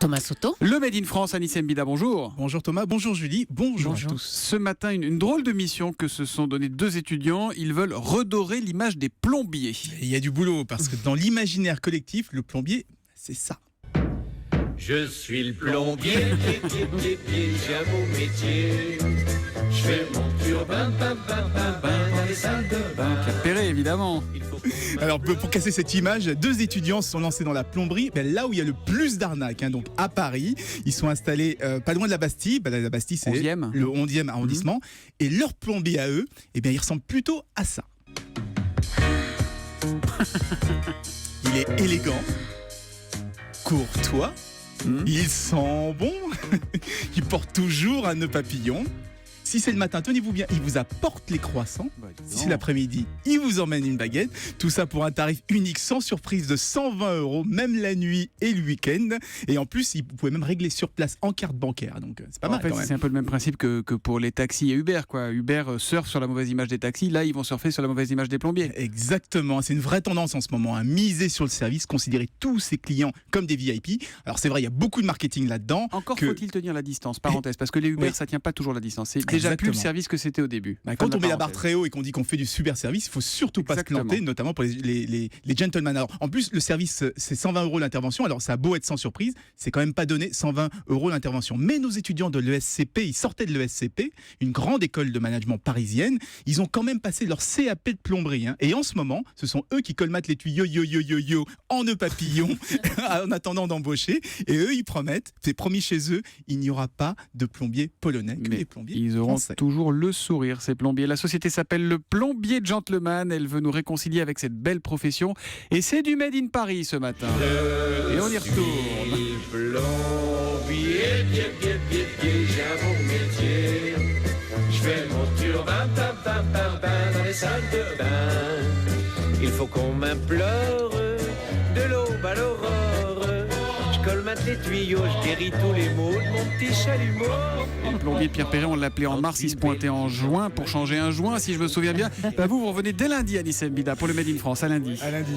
Thomas Soto. Le Made in France, Anis Mbida, bonjour. Bonjour Thomas, bonjour Julie, bonjour à tous. Ce matin, une drôle de mission que se sont donnés deux étudiants. Ils veulent redorer l'image des plombiers. Et il y a du boulot parce que dans l'imaginaire collectif, le plombier, c'est ça. Je suis le plombier, j'ai un beau métier. Je fais mon turbin, dans les salles de bain. Pierre Perret, évidemment. Alors pour casser cette image, deux étudiants se sont lancés dans la plomberie, là où il y a le plus d'arnaques, donc à Paris. Ils sont installés pas loin de la Bastille. La Bastille, c'est 11e. le 11e arrondissement. Et leur plombier à eux, il ressemble plutôt à ça. Il est élégant, courtois, il sent bon, il porte toujours un nœud papillon. Si c'est le matin, tenez-vous bien, il vous apporte les croissants. Si c'est l'après-midi, il vous emmène une baguette. Tout ça pour un tarif unique, sans surprise, de 120 €, même la nuit et le week-end. Et en plus, vous pouvez même régler sur place en carte bancaire. Donc c'est pas mal quand même. C'est un peu le même principe que pour les taxis et Uber, quoi. Uber surfe sur la mauvaise image des taxis. Là, ils vont surfer sur la mauvaise image des plombiers. Exactement. C'est une vraie tendance en ce moment, miser sur le service, considérer tous ses clients comme des VIP. Alors c'est vrai, il y a beaucoup de marketing là-dedans. Encore faut-il tenir la distance, parenthèse, parce que les Uber, ça tient pas toujours la distance. C'est déjà plus le service que c'était au début. Quand on met la barre très haut et qu'on dit qu'on fait du super service, il faut surtout pas se planter, notamment pour les gentlemen. Alors, en plus, le service, c'est 120 € l'intervention. Alors, ça a beau être sans surprise, c'est quand même pas donné 120 € l'intervention. Mais nos étudiants de l'ESCP, ils sortaient de l'ESCP, une grande école de management parisienne. Ils ont quand même passé leur CAP de plomberie. Et en ce moment, ce sont eux qui colmatent les tuyaux en nœud papillon en attendant d'embaucher. Et eux, ils promettent, c'est promis chez eux, il n'y aura pas de plombiers polonais, que des plombiers ils auront français. Toujours le sourire, ces plombiers. La société s'appelle le Plombier Gentleman. Elle veut nous réconcilier avec cette belle profession. Et c'est du Made in Paris ce matin. Et on y retourne. Plombier, j'ai un beau métier. Je fais mon turbin, dans les salles de bain. Il faut qu'on m'implore de l'aube à l'aurore. Je colmate les tuyaux, je guéris tous les maux de mon petit chalumeau. Et le plombier Pierre Perret, on l'appelait en mars, il se pointait en juin pour changer un joint, si je me souviens bien. Vous revenez dès lundi, Anis Mbida, pour le Made in France, à lundi. À lundi.